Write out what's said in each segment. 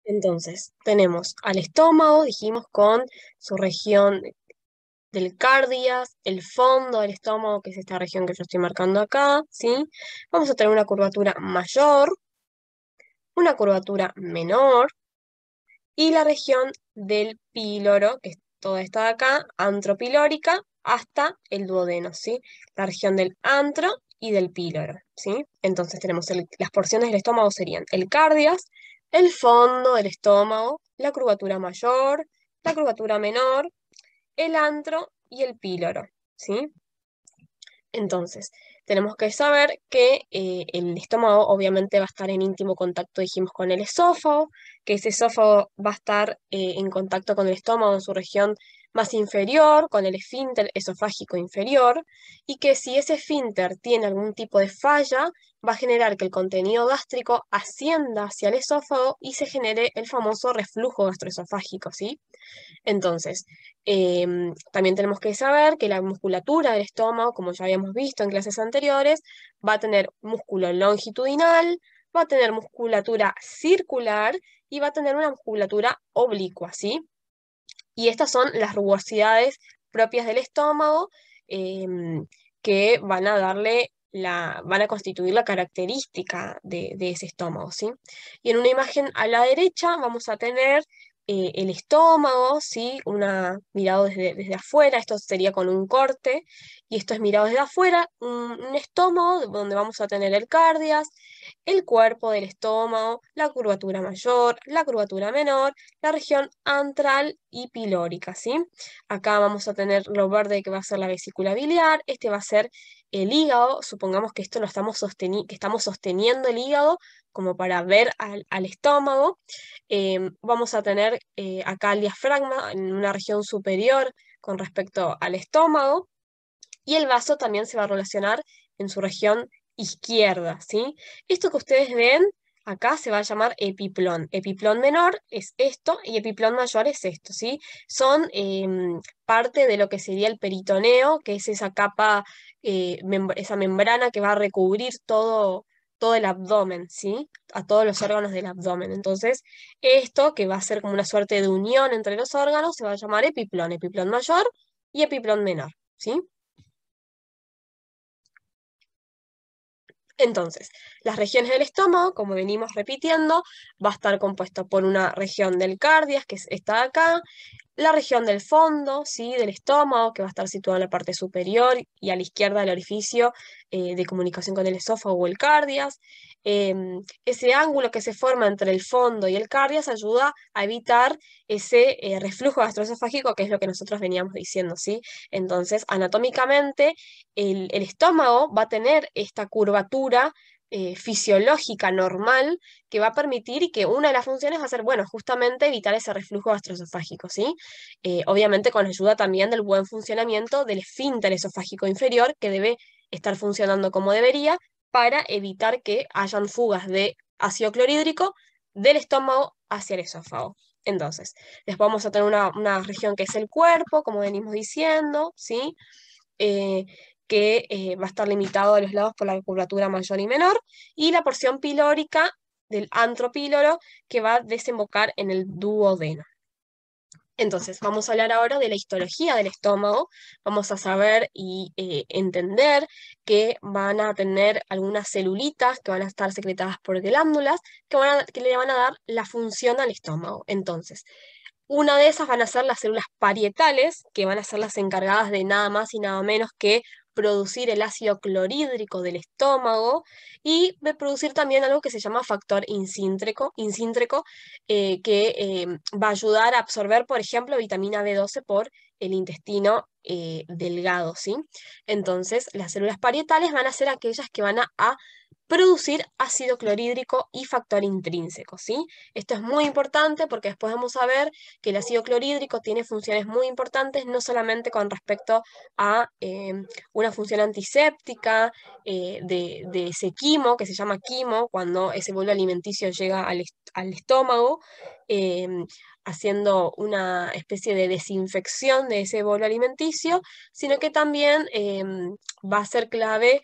Entonces, tenemos al estómago, dijimos, con su región del cardias, el fondo del estómago, que es esta región que yo estoy marcando acá, ¿sí? Vamos a tener una curvatura mayor, una curvatura menor, y la región del píloro, que es toda esta de acá, antropilórica, hasta el duodeno, ¿sí? La región del antro y del píloro, ¿sí? Entonces tenemos las porciones del estómago serían el cardias, el fondo del estómago, la curvatura mayor, la curvatura menor, el antro y el píloro, ¿sí? Entonces, tenemos que saber que el estómago obviamente va a estar en íntimo contacto, dijimos, con el esófago, que ese esófago va a estar en contacto con el estómago en su región más inferior, con el esfínter esofágico inferior, y que si ese esfínter tiene algún tipo de falla, va a generar que el contenido gástrico ascienda hacia el esófago y se genere el famoso reflujo gastroesofágico, ¿sí? Entonces, también tenemos que saber que la musculatura del estómago, como ya habíamos visto en clases anteriores, va a tener músculo longitudinal, va a tener musculatura circular y va a tener una musculatura oblicua, ¿sí? Y estas son las rugosidades propias del estómago, que van a darle van a constituir la característica de ese estómago, ¿sí? Y en una imagen a la derecha vamos a tener el estómago, ¿sí? Mirado desde afuera, esto sería con un corte, y esto es mirado desde afuera, un estómago donde vamos a tener el cardias, el cuerpo del estómago, la curvatura mayor, la curvatura menor, la región antral y pilórica, ¿sí? Acá vamos a tener lo verde que va a ser la vesícula biliar, este va a ser el hígado, supongamos que esto lo estamos que estamos sosteniendo el hígado como para ver al estómago. Vamos a tener acá el diafragma en una región superior con respecto al estómago, y el vaso también se va a relacionar en su región izquierda, ¿sí? Esto que ustedes ven acá se va a llamar epiplón. Epiplón menor es esto y epiplón mayor es esto, ¿sí? Son parte de lo que sería el peritoneo, que es esa capa, esa membrana que va a recubrir todo el abdomen, ¿sí? A todos los órganos del abdomen. Entonces, esto que va a ser como una suerte de unión entre los órganos se va a llamar epiplón, epiplón mayor y epiplón menor, ¿sí? Entonces, las regiones del estómago, como venimos repitiendo, va a estar compuesto por una región del cardias, que es esta de acá, la región del fondo, ¿sí? Del estómago, que va a estar situada en la parte superior y a la izquierda del orificio de comunicación con el esófago o el cardias. Ese ángulo que se forma entre el fondo y el cardias ayuda a evitar ese reflujo gastroesofágico, que es lo que nosotros veníamos diciendo, ¿sí? Entonces, anatómicamente, el estómago va a tener esta curvatura fisiológica normal que va a permitir y que una de las funciones va a ser, bueno, justamente evitar ese reflujo gastroesofágico, ¿sí? Obviamente con ayuda también del buen funcionamiento del esfínter esofágico inferior, que debe estar funcionando como debería para evitar que hayan fugas de ácido clorhídrico del estómago hacia el esófago. Entonces, después vamos a tener una región que es el cuerpo, como venimos diciendo, ¿sí? Eh, que va a estar limitado a los lados por la curvatura mayor y menor, y la porción pilórica del antropíloro que va a desembocar en el duodeno. Entonces, vamos a hablar ahora de la histología del estómago. Vamos a saber y entender que van a tener algunas celulitas que van a estar secretadas por glándulas que le van a dar la función al estómago. Entonces, una de esas van a ser las células parietales, que van a ser las encargadas de nada más y nada menos que producir el ácido clorhídrico del estómago y de producir también algo que se llama factor incíntrico, que va a ayudar a absorber, por ejemplo, vitamina B12 por el intestino delgado, ¿sí? Entonces, las células parietales van a ser aquellas que van a producir ácido clorhídrico y factor intrínseco, ¿sí? Esto es muy importante porque después vamos a ver que el ácido clorhídrico tiene funciones muy importantes, no solamente con respecto a una función antiséptica, de ese quimo, que se llama quimo, cuando ese bolo alimenticio llega al estómago, eh, haciendo una especie de desinfección de ese bolo alimenticio, sino que también va a ser clave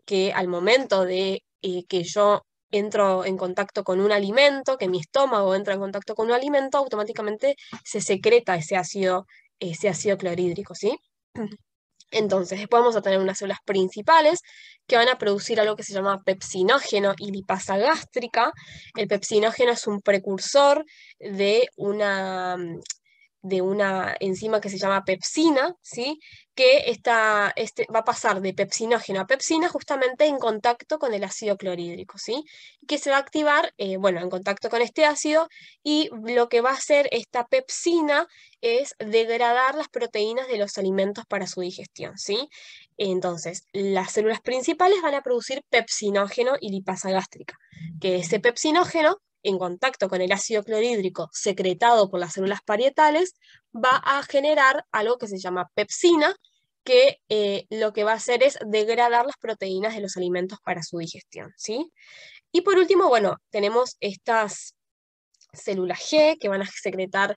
que al momento de que yo entro en contacto con un alimento, que mi estómago entra en contacto con un alimento, automáticamente se secreta ese ácido clorhídrico, ¿sí? Entonces, después vamos a tener unas células principales que van a producir algo que se llama pepsinógeno y lipasa gástrica. El pepsinógeno es un precursor de una enzima que se llama pepsina, ¿sí? Que va a pasar de pepsinógeno a pepsina justamente en contacto con el ácido clorhídrico, ¿sí? Que se va a activar, bueno, en contacto con este ácido, y lo que va a hacer esta pepsina es degradar las proteínas de los alimentos para su digestión, ¿sí? Entonces, las células principales van a producir pepsinógeno y lipasa gástrica, que ese pepsinógeno en contacto con el ácido clorhídrico secretado por las células parietales, va a generar algo que se llama pepsina, que lo que va a hacer es degradar las proteínas de los alimentos para su digestión, ¿sí? Y por último, bueno, tenemos estas células G que van a secretar,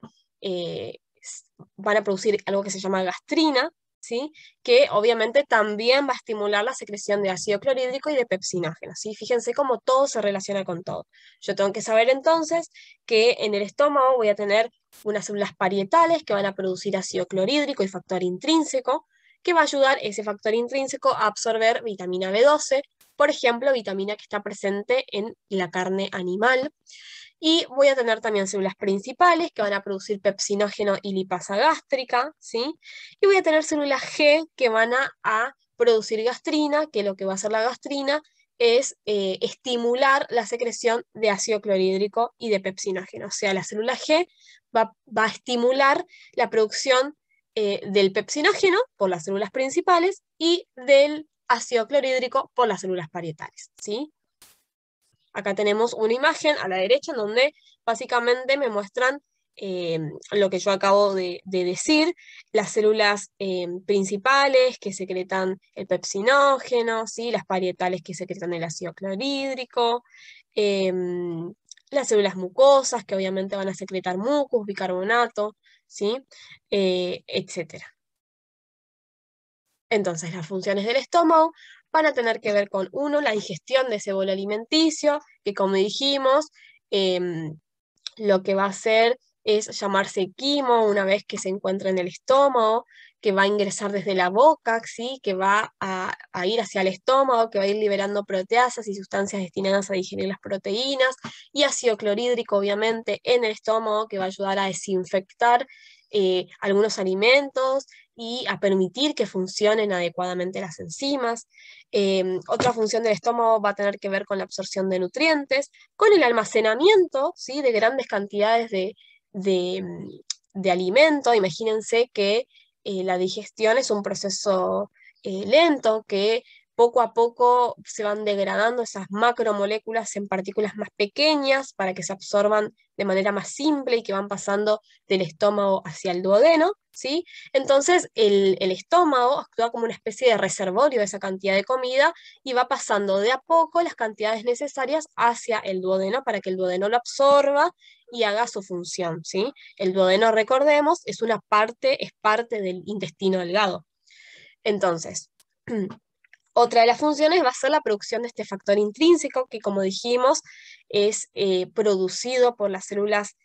van a producir algo que se llama gastrina, ¿sí? Que obviamente también va a estimular la secreción de ácido clorhídrico y de pepsinógeno, ¿sí? Fíjense cómo todo se relaciona con todo. Yo tengo que saber entonces que en el estómago voy a tener unas células parietales que van a producir ácido clorhídrico y factor intrínseco, que va a ayudar ese factor intrínseco a absorber vitamina B12, por ejemplo, vitamina que está presente en la carne animal. Y voy a tener también células principales que van a producir pepsinógeno y lipasa gástrica, ¿sí? Y voy a tener células G que van a producir gastrina, que lo que va a hacer la gastrina es estimular la secreción de ácido clorhídrico y de pepsinógeno. O sea, la célula G va a estimular la producción del pepsinógeno por las células principales y del ácido clorhídrico por las células parietales, ¿sí? Acá tenemos una imagen a la derecha en donde básicamente me muestran lo que yo acabo de decir, las células principales que secretan el pepsinógeno, ¿sí? Las parietales que secretan el ácido clorhídrico, las células mucosas que obviamente van a secretar mucus, bicarbonato, ¿sí? Etcétera. Entonces, las funciones del estómago van a tener que ver con, uno, la digestión de ese bolo alimenticio, que como dijimos, lo que va a hacer es llamarse quimo una vez que se encuentra en el estómago, que va a ingresar desde la boca, ¿sí? Que va a ir hacia el estómago, que va a ir liberando proteasas y sustancias destinadas a digerir las proteínas, y ácido clorhídrico, obviamente, en el estómago, que va a ayudar a desinfectar algunos alimentos y a permitir que funcionen adecuadamente las enzimas. Otra función del estómago va a tener que ver con la absorción de nutrientes, con el almacenamiento, ¿sí? De grandes cantidades de alimento. Imagínense que la digestión es un proceso lento, que poco a poco se van degradando esas macromoléculas en partículas más pequeñas para que se absorban de manera más simple y que van pasando del estómago hacia el duodeno, ¿sí? Entonces el estómago actúa como una especie de reservorio de esa cantidad de comida y va pasando de a poco las cantidades necesarias hacia el duodeno para que el duodeno lo absorba y haga su función, ¿sí? El duodeno, recordemos, es parte del intestino delgado. Entonces, otra de las funciones va a ser la producción de este factor intrínseco, que como dijimos, es producido por las células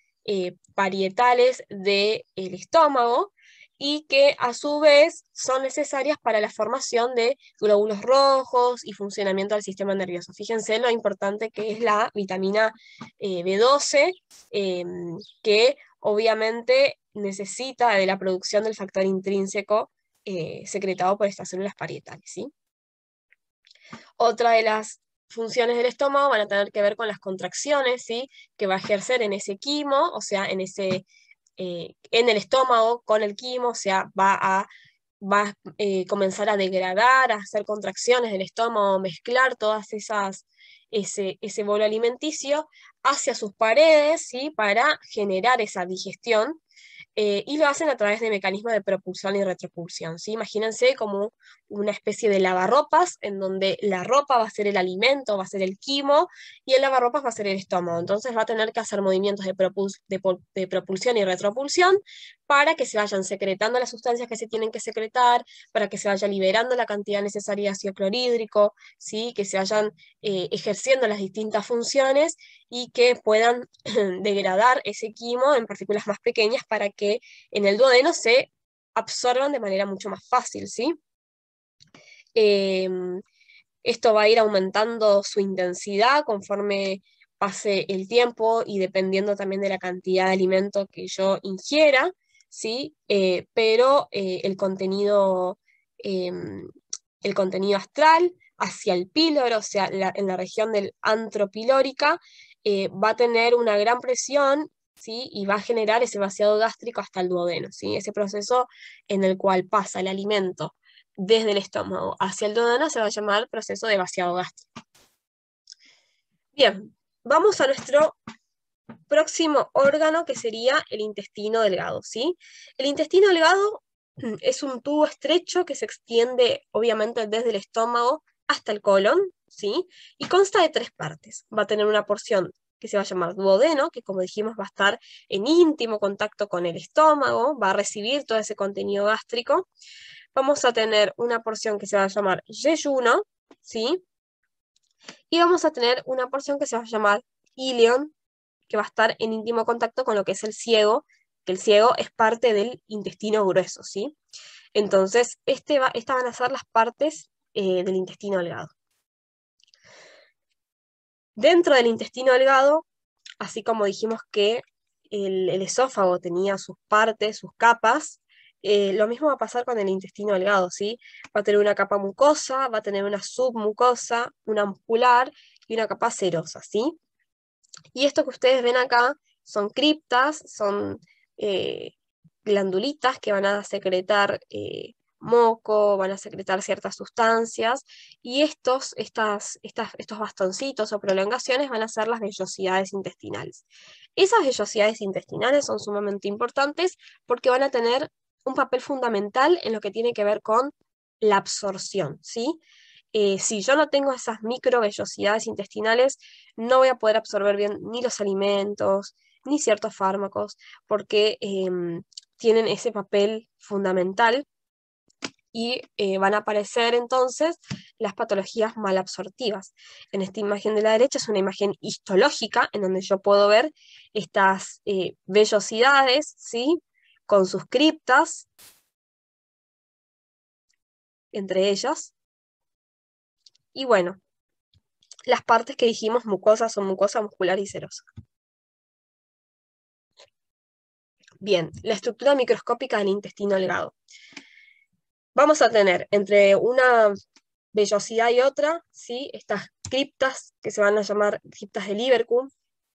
parietales del estómago y que a su vez son necesarias para la formación de glóbulos rojos y funcionamiento del sistema nervioso. Fíjense lo importante que es la vitamina B12, que obviamente necesita de la producción del factor intrínseco secretado por estas células parietales, ¿sí? Otra de las funciones del estómago van a tener que ver con las contracciones, ¿sí? Que va a ejercer en ese quimo, o sea, en el estómago con el quimo, o sea, va a comenzar a degradar, a hacer contracciones del estómago, mezclar todas ese bolo alimenticio hacia sus paredes, ¿sí? Para generar esa digestión. Y lo hacen a través de mecanismos de propulsión y retropulsión, ¿sí? Imagínense como una especie de lavarropas, en donde la ropa va a ser el alimento, va a ser el quimo, y el lavarropas va a ser el estómago. Entonces va a tener que hacer movimientos de propulsión y retropulsión para que se vayan secretando las sustancias que se tienen que secretar, para que se vaya liberando la cantidad necesaria de ácido clorhídrico, ¿sí? Que se vayan ejerciendo las distintas funciones y que puedan degradar ese quimo en partículas más pequeñas para que en el duodeno se absorban de manera mucho más fácil, ¿sí? Esto va a ir aumentando su intensidad conforme pase el tiempo y dependiendo también de la cantidad de alimento que yo ingiera, ¿sí? Pero el contenido astral hacia el píloro, o sea, en la región del antropilórica, va a tener una gran presión, ¿sí? Y va a generar ese vaciado gástrico hasta el duodeno, ¿sí? Ese proceso en el cual pasa el alimento desde el estómago hacia el duodeno se va a llamar proceso de vaciado gástrico. Bien, vamos a nuestro próximo órgano que sería el intestino delgado, ¿sí? El intestino delgado es un tubo estrecho que se extiende obviamente desde el estómago hasta el colon, ¿sí? Y consta de 3 partes. Va a tener una porción que se va a llamar duodeno, que como dijimos va a estar en íntimo contacto con el estómago, va a recibir todo ese contenido gástrico. Vamos a tener una porción que se va a llamar yeyuno, ¿sí? Y vamos a tener una porción que se va a llamar ilion, que va a estar en íntimo contacto con lo que es el ciego, que el ciego es parte del intestino grueso, ¿sí? Entonces, estas van a ser las partes del intestino delgado. Dentro del intestino delgado, así como dijimos que el esófago tenía sus partes, sus capas, lo mismo va a pasar con el intestino delgado, ¿sí? Va a tener una capa mucosa, va a tener una submucosa, una muscular y una capa serosa, ¿sí? Y esto que ustedes ven acá son criptas, son eh, glandulitas que van a secretar moco, van a secretar ciertas sustancias, y estos bastoncitos o prolongaciones van a ser las vellosidades intestinales. Esas vellosidades intestinales son sumamente importantes porque van a tener un papel fundamental en lo que tiene que ver con la absorción, ¿sí? Si yo no tengo esas microvellosidades intestinales, no voy a poder absorber bien ni los alimentos, ni ciertos fármacos, porque tienen ese papel fundamental y van a aparecer entonces las patologías malabsortivas. En esta imagen de la derecha es una imagen histológica en donde yo puedo ver estas vellosidades, ¿sí? Con sus criptas, entre ellas. Y bueno, las partes que dijimos mucosas son mucosa muscular y serosa. Bien, la estructura microscópica del intestino delgado. Vamos a tener entre una vellosidad y otra, ¿sí? Estas criptas, que se van a llamar criptas de Lieberkühn,